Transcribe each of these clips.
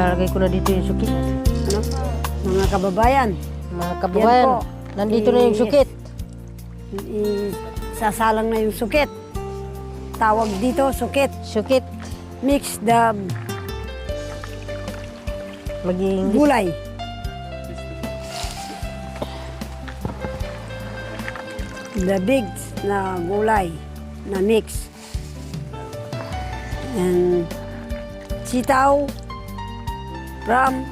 Ilalagay ko na dito yung sukit. Ano? Mga kababayan, Mga kababayan, po. nandito na yung sukit. Sasalang na yung sukit. Tawag dito, sukit. Sukit. Mix the Maging gulay. The big na gulay na mix. And sitaw, ram,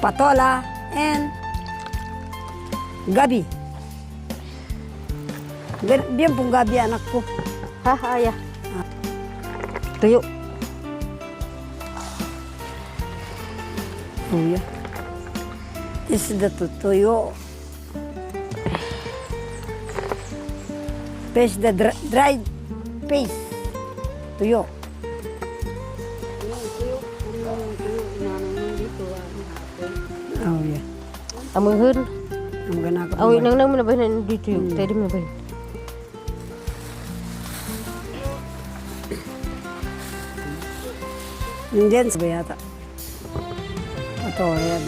patola, and gabi. Diyan pong gabi anak ko. ha, aya. Tuyo. Tuyo. This is the tuyo. Paste the dried paste. Tuyo. Oh yeah. Amoy hun. Ang ganaka. Awi nang nang manabahin dito yung. Tadi manabahin. Indian sa yata. Ito, ayan.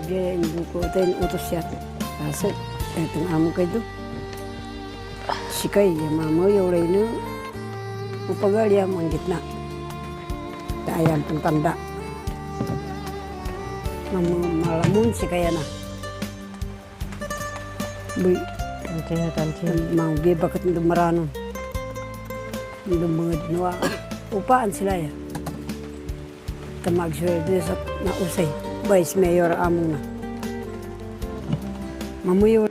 Diyan, buko tayo utos siya. Kasi, itong amo kayo doon. Sikay, yung mama, yung ray nyo. Upagal yan, ang gitna. Ayan, pong tanda. Malamun, sikaya na. Boy, mau dia bakit dumarano. Yung mga dinawa. Upaan sila ya. Tamag siya sa nausay. Vice Mayor amo na. Mamuyo.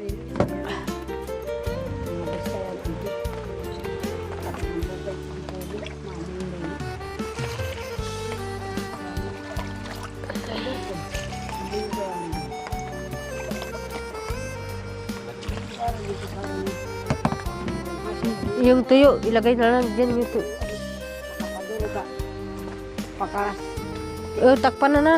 Yung tuyo, ilagay na lang dyan yung tuyo. Paka. Takpan na na.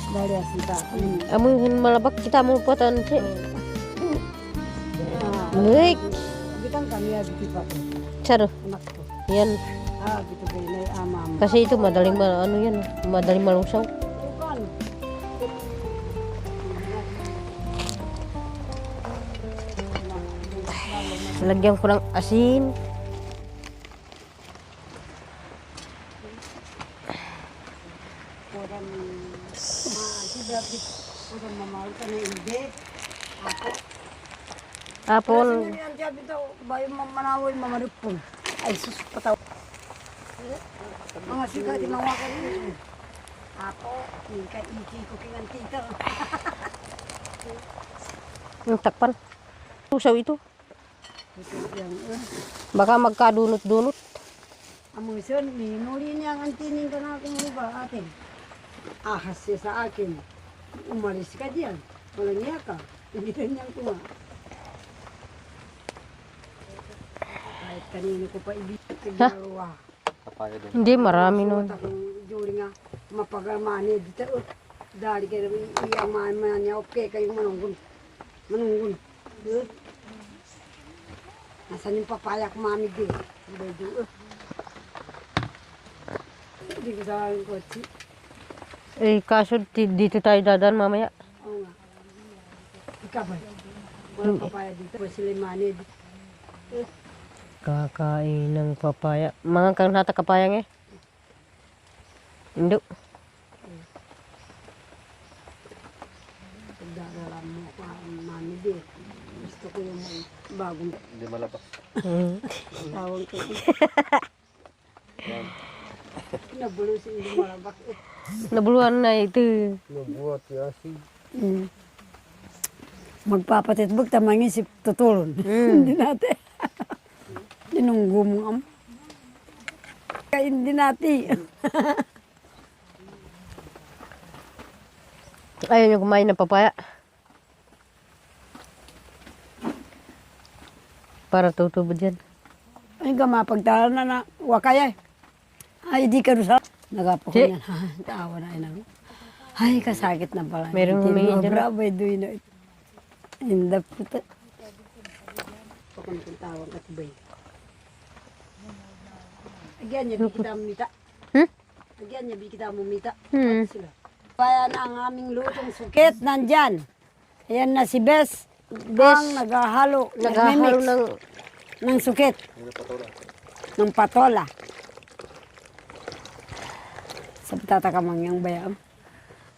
Dari asita. Amoy hun malabak kita mau potan sih. Baik. Bitan kami ya gitu Pak. Cara. Anak ko. Yan. Gitu kayo na ama. Kasi itu madaling ano yan, madaling malusaw. Lagyan ko ng asin. Apon. Yan sabi daw, bayo mamanawoy mamarupon. Ay sus pataw. Mga sika di mawakan yun. Ako, iki ko kingan tita. Yung takpan. Lusaw ito. Baka magkadunot-dunot. Amoy son, minuli niya ang antinin ka na akong ba atin. Ahas siya sa akin. Umalis ka diyan. Walang niya ka. Hindi ka niyang kuma. Kahit kanino ko pa ibig. Dalawa. Hindi, marami nun. Juri nga, mapagamani dito. Dari kayo iyang maman niya. Okay kayong manunggun. Manunggun. Nasaan yung papaya ko mami di? Hindi ko sa aking kotse. Kaso dito tayo dadaan mamaya. Oo nga. Ikaw ba? Walang papaya dito. Sila mani. Kakain ng papaya. Mga kang nata kapayang eh. Indo. Pagdaralan mo ko mami di. Gusto ko yung bagong Hindi malabas. tawag ko. Nabulo si hindi malabak. Nabuluan na ito. Nabuhat yasi. Magpapatitbog tamangin si tutulon. Hindi natin. Dinunggo mo am. Kaya hindi natin. Ayaw niyo kumain ng papaya. Para tutubod yan. Ay, gamapagtala na wakay ay. Ay, di ka sa... Nagapo ko Si. yan. Tawa na yun. Ay, kasakit na pala. Merong humingi dyan. Bravo, doy na. Indap puta. Pakon tawag at bay. Agyan niya, di kita mumita. Agyan niya, di kita mumita. Sila. Kaya na ang aming lutong sukit, nandyan. Ayan na si Bes. Ang naghahalo. Naghahalo ng sukit. Ng patola. Sabta ta kamangyang bayam.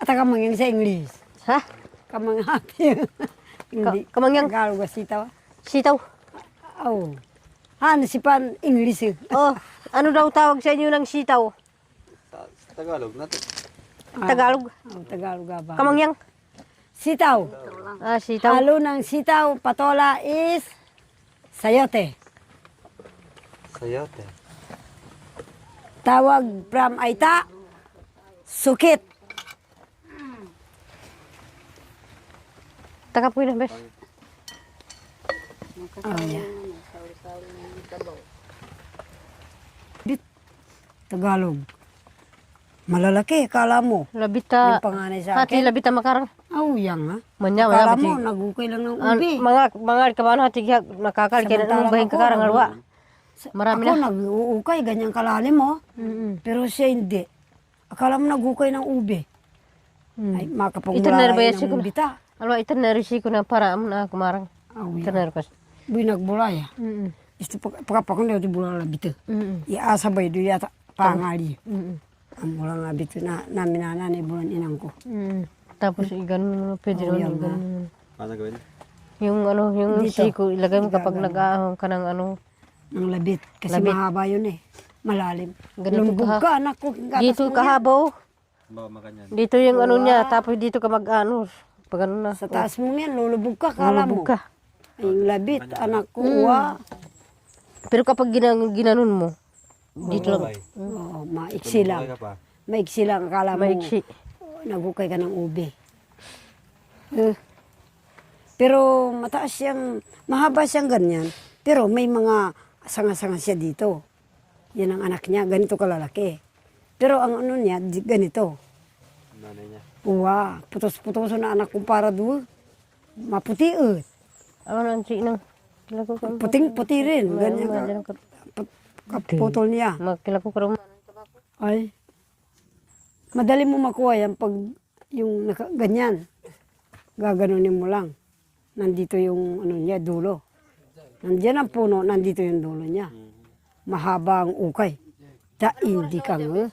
At kamangyang sa English. Ha? Kamanghati. Hindi. Kamangyang? Tagalog sitaw. Sitaw. Oh. Ano si pan English eh. Oh, ano daw tawag sa inyo ng sitaw? Sa Tagalog natin. Tagalog. Oh, Tagalog ba? Kamangyang. Sitaw. Ah, sitaw. Halo ng sitaw, patola is sayote. Sayote. Tawag from Aita, sukit. Taka po yun, Bes. Oh, yeah. Tagalog. Malalaki, kala mo. Labita. Yung panganay sa Hati akin. labita makarang. Oh, yan ha. Manya, Kala wala mo, ba nagukay lang ng An, ubi. mga kabano hati nakakal kaya Samantalang nang bahin ako, kakarang alwa. Marami Ako na. nag-uukay, ganyan kalalim mo. Pero siya hindi. Akala mo nagukay ng ubi. Ay, Ito makapagmulay nervous ng ko na. bita. Alwa, ito narisi ko na para na kumarang. Oh, Ito yan. nervous. Buy nagbulay. Isto pagkapakon na ito bulala bito. Iasa ba ito yata pangali. Ang mula nga bito na namin ni bulan inang ko. Tapos ganun mo, pwede Oh, naman yan ganun. Paano gawin? Yung ano, yung Dito. siko, ilagay mo kapag nag-aahon ka ng ano. Ng labit. Kasi Labit. mahaba yun eh. Malalim. Ganito Lumbog ka- ka, anak ko. gatas Dito mo yan. kahabaw. Bawa makanyan. Dito yung ano niya, tapos dito ka mag-ano. Pag ano na. Sa taas mo yan, lulubog ka, kala mo. Lulubog ka. Ay, yung labit, anak ko, uwa. Pero kapag ginanon mo, dito lang. Oo, maiksi lang. Ka pa. Maiksi lang, akala mo. Maiksi. Nagukay ka ng ubi. Pero mataas siyang, mahaba siyang ganyan. Pero may mga sanga-sanga siya dito. Yan ang anak niya, ganito kalalaki. Pero ang ano niya, ganito. Nanay niya. Uwa, putos-putos na anak kong para doon. Maputi eh. Ano nang nang kilako ka. Puting-puti rin. Ganyan ka. Kaputol niya. Magkilako ka rin. Ay. Madali mo makuha yan pag yung ganyan. Gaganunin mo lang. Nandito yung ano niya, dulo. Nandiyan ang puno, nandito yung dulo niya. Mahaba ang ukay. Hindi ka nga.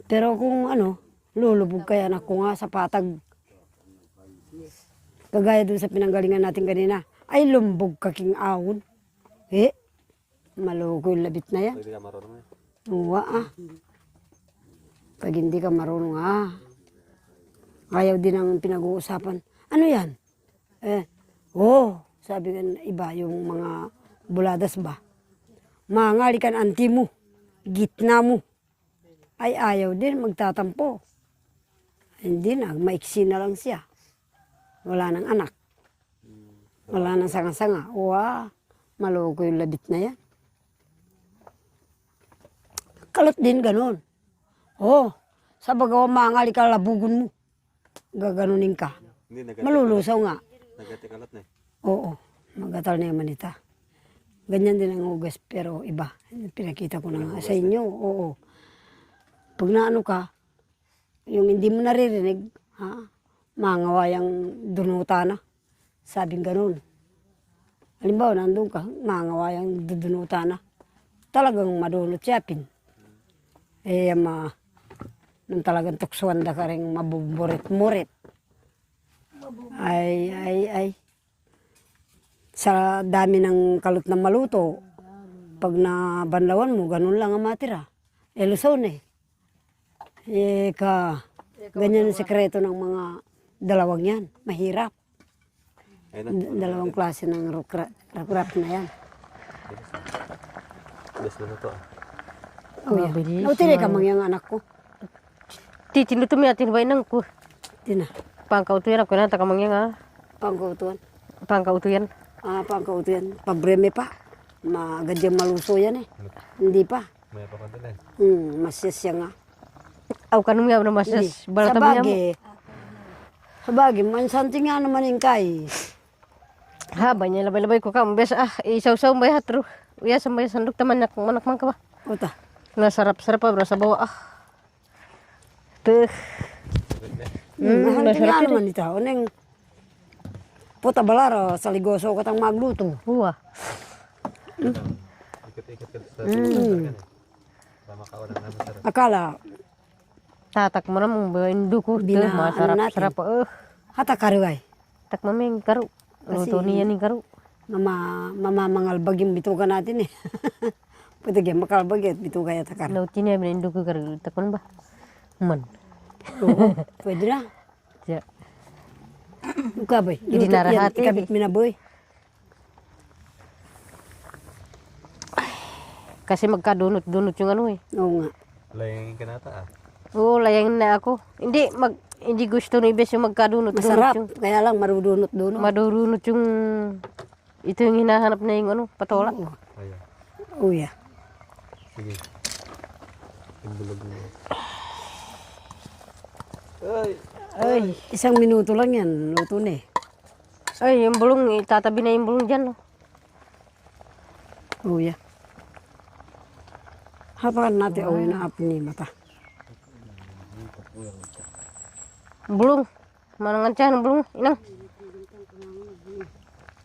Pero kung ano, lulubog kaya anak ko nga sa patag. Kagaya doon sa pinanggalingan natin kanina. Ay, lumbog ka king awon. Maloko yung labit na yan. Pwede ka marunong eh. Uwa ah. Pag hindi ka marunong ayaw din ang pinag-uusapan. Ano yan? Sabi ka iba yung mga buladas ba? Mangali kan anti mo, gitna mo. Ay ayaw din magtatampo. Hindi na, maiksi na lang siya. Wala nang anak. Wala nang sanga-sanga. Uwa, maloko yung labit na yan. Kalot din ganon. Sa bagawa mangali ka labugon mo. Gaganunin ka. Hindi, nagati. Malulusaw nga. Nagati-kalat na eh. Oo, magatal na yung manita. Ganyan din ang ugas, pero iba. Pinakita ko na nga sa inyo, oo. Pag naano ka, yung hindi mo naririnig, mangawayang dunuta na. Sabing ganun. Halimbawa, nandun ka, mangawayang dunuta na. Talagang madunot siyapin. Nung talagang tuksuan da ka rin mabuburit-murit. Ay. Sa dami ng kalot na maluto, pag nabanlawan mo, ganun lang ang matira. Luzon eh. Ganyan ang sekreto ng mga dalawang yan. Mahirap. Dalawang klase ng rakrap na yan. Best na to ah. Oh, yan. Mabilis, Nautili ka mangyang anak ko. Titino to mi atin bay nang ku. Tina, Pangkautuyan ako na takamang nga. pangkautuan. Pangkautuyan. Pangkautuan. Pabreme pa. Magadyang maluso yan eh. Hindi pa. May pa kanila eh. Masyas siya nga. Aw kanong nga na Hindi. masas. Balata mo nga mo. Sabagay, mansanti nga naman yung kay. Ha, banya labay-labay ko ka. Bes isaw-saw may hatro. Uya sa may sandok taman nak manak man ka ba. Uta. Nga sarap-sarap pa bro sa bawa. Tuh. Masanti nga masarap yun naman ito. Uneng puta balara sa ligoso katang magluto. Uwa. Ikot-ikot ka sa sasakyan eh. Para makaunang naman sarap. Akala, Tatak mo na mong baindu ko. Tuh, masarap-sarap. hata karuay. Tak mameng karu. Luto niya ni karu. Mamamangalbag yung bituka natin eh. Pwede kaya makalbag at bituka yata kar. Lauti niya baindu ko karu. Takon ba? Man. Oo, pwede na. Ja. Uka boy. Hindi narahati. Ikabit mo na boy. Kasi magkadunot-dunot yung ano eh. Oo nga. Layangin ka nata ah. Oo, layang na ako. Hindi gusto ni Bes yung magkadunot-dunot Masarap. yung Kaya lang marudunot-dunot. madurunot yung ito yung hinahanap na yung ano, patola. Ayan. Uya. Sige. Imbulog mo. Ay! Ay, Isang minuto lang yan. Luto na eh. ay, yung bulong, itatabi na yung bulong dyan. No? Uya. Hapakan natin uya na apo ni mata. Bulong, manangan siya ng bulong, inang.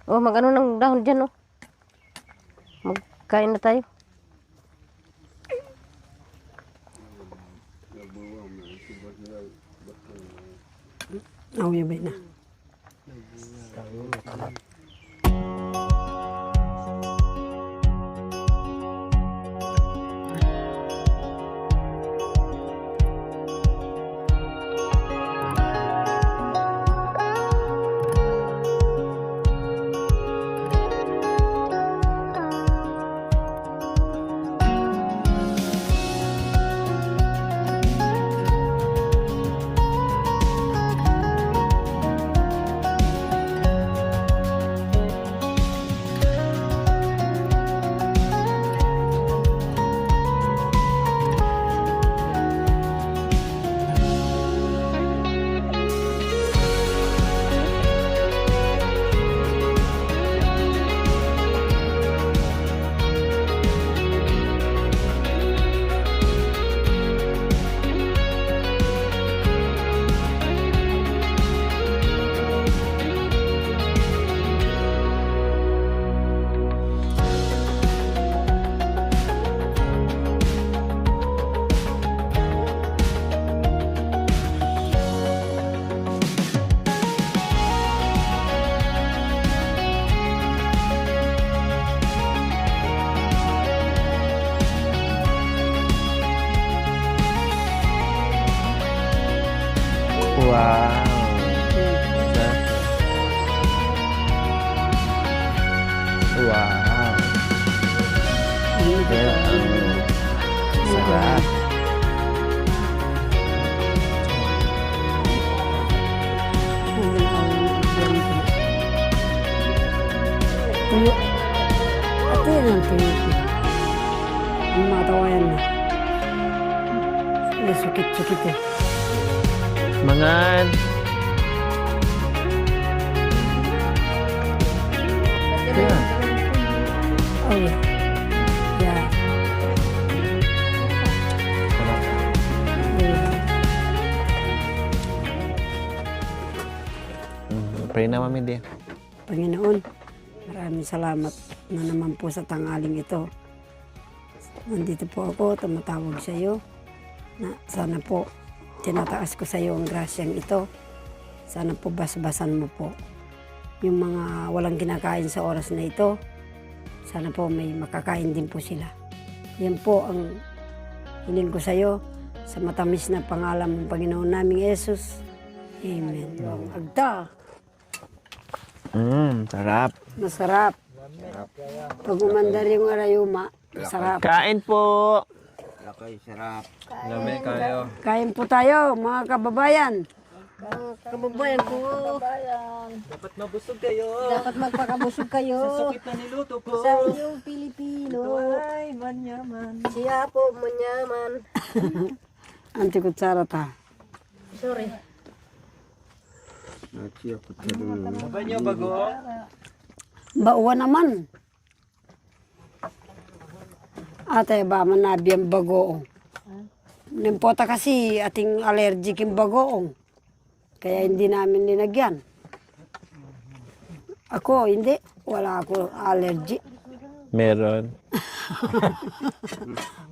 Oh, mag-ano ng dahon dyan, no? Magkain na tayo. Uya ba na. Wow. Wow. Sarap. Tuyo. Ate yan ang tuyo. Ang matawayan na. Sukit-sukit eh. Mangan. Yeah. Oh yeah. Yeah. Pray na mami di. Panginoon, maraming salamat na naman po sa tanghaling ito. Nandito po ako, tumatawag sa iyo na sana po tinataas ko sa iyo ang grasyang ito. Sana po basbasan mo po yung mga walang kinakain sa oras na ito. Sana po may makakain din po sila. Yan po ang hiling ko sa iyo sa matamis na pangalan ng Panginoon naming Yesus. Amen. Agta. Sarap. Masarap. Pag umandar yung arayuma, masarap. Kain po. Lami kayo. Kain po tayo, mga kababayan. Kababayan ko. Dapat mabusog kayo. Dapat magpakabusog kayo. Sakit na niluto ko. Sa inyong Pilipino. Ay, manyaman. Siya po manyaman. Anti kutsara ta. Sorry. Sabay niyo bago. Bauwa naman. Ate ba manabiyang bagoong. Nimpota kasi ating allergic yung bagoong. Kaya hindi namin linagyan. Ako, hindi. Wala ako allergy. Meron.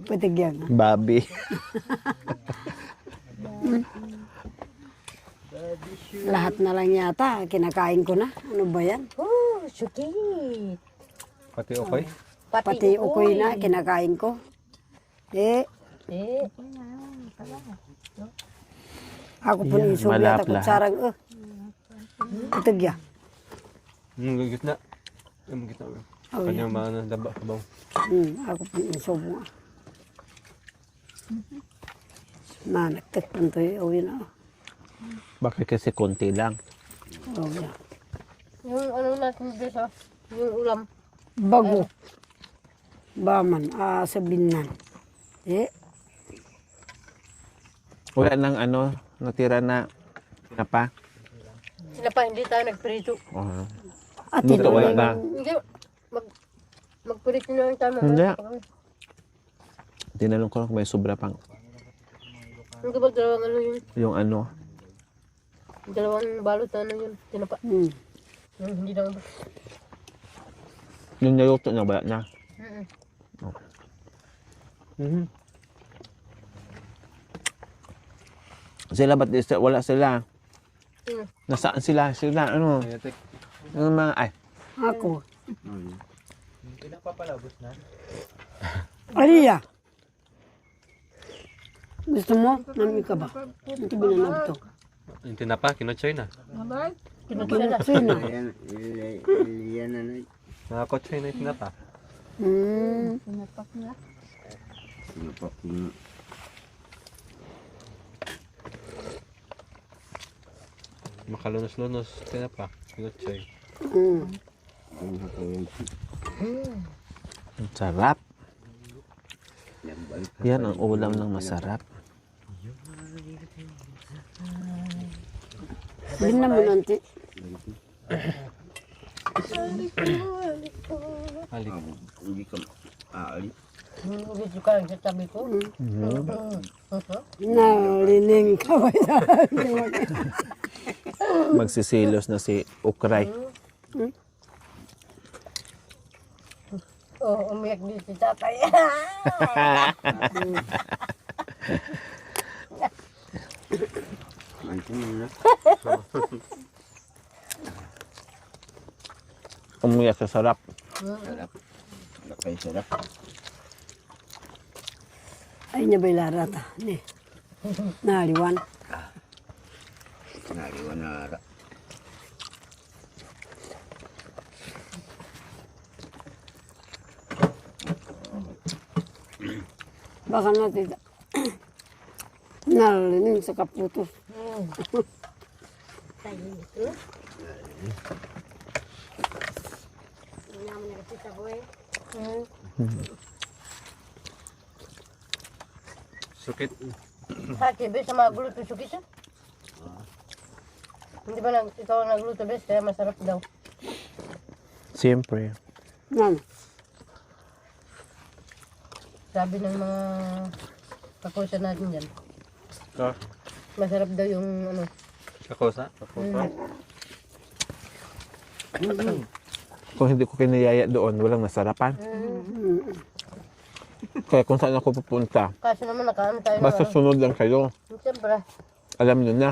Patigyan. Bobby. Lahat na lang yata. Kinakain ko na. Ano ba yan? Oh, sukit. Pati okay. Pati ukoy na. Kinakain ko. Eh. Ako po Yan, ni Subi malap at ako sarang. Patigyan. Gitna. Gitna. Oh, Kanyang mga daba kabaw. Ako po ni Subi. Nagtik punto yung uwi na. Bakit kasi konti lang? Oh, yeah. Yung ano natin dito, yung ulam. Bago. Baman, sabihin na. Wala nang ano, natira na pa. Sila pa, hindi tayo nagprito. Oh. At Dito wala na. Hindi, magprito na lang tayo. Hindi. Tinanong ko lang kung may sobra pang Hindi ba dalawang ano yun? yung ano. Dalawang balot na ano yun? Tinapa. Hindi na ba? Yung naluto na wala na. Sila ba't wala sila? Nasaan sila? Sila ano? Ayatek. Yung mga ay. Ako. Pinapapalabos na. Ariya. Gusto mo? Nami ka ba? Ito binanab to. Yung tinapa, kinotsoy na. Kinutsoy na. Nakakotsoy na yung tinapa. Makalunos-lunos, tinapa, kinotsoy. Ang sarap. Yan ang ulam ng masarap. Bin naman nanti. Alik. Gusto ka lang sa tabi ko. Naliling ka ba yan? Magsisilos na si Ukray. Oh, umiyak din si tatay. Umuyak sa sarap. Ay niya ba ilarata? Ne. Naliwan. Baka natin naliling sa kaputos. Sukit. Hati, bes, sama guluto sukit siya. Hindi ba ikaw ang nagluto, bes, kaya masarap daw. Siyempre. Nan. Sabi ng mga kakusa natin dyan. Ka. Masarap daw yung ano. Kakosa. Kakosa. Kung hindi ko kinayaya doon, walang nasarapan. Kaya kung saan ako pupunta, Kaso naman nakaano tayo basta ng ano. sunod lang kayo. Siyempre. Alam nyo na.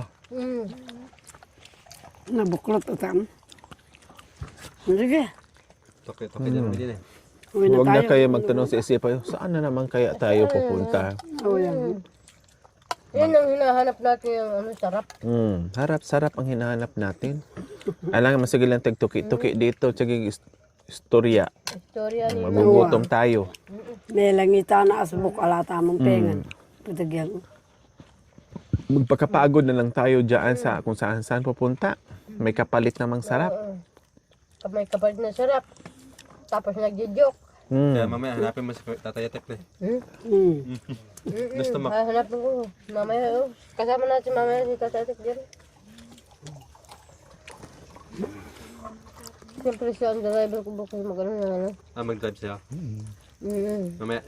Nabuklot utam. Sige. Toke dyan din eh. Uwi na Huwag na tayo. kayo magtanong sa isipan, saan na naman kaya tayo pupunta? Oh, yan. Yan ang hinahanap natin yung ano, sarap. Harap-sarap ang hinahanap natin. Alam nga, sige lang tagtuki-tuki dito, tsaging istorya. Istorya ni Magugutom tayo. May langita na asubok ala tamang pengan. Putagyan. Magpakapagod na lang tayo dyan sa kung saan pupunta. May kapalit namang sarap. May kapalit na sarap. Tapos nagjo-joke. Kaya mamaya hanapin mo si Tatay Tekle. Gusto mo? Hanapin ko. Mamaya, kasama natin mamaya si Tatatik dyan. Siyempre siya ang driver ko bakit magano na ano. Mag-drive siya. Mm. Mamaya,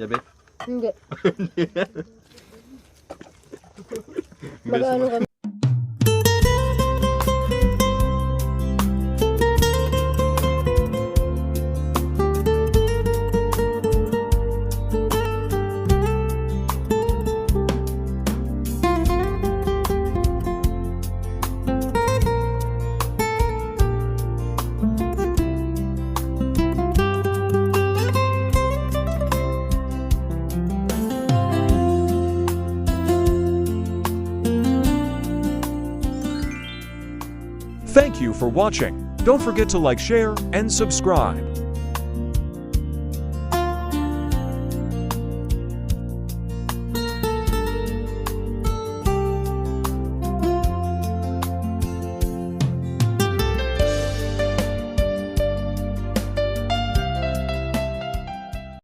yabe? Hindi. Bilis Magano mo. kami. Thank you for watching. Don't forget to like, share, and subscribe.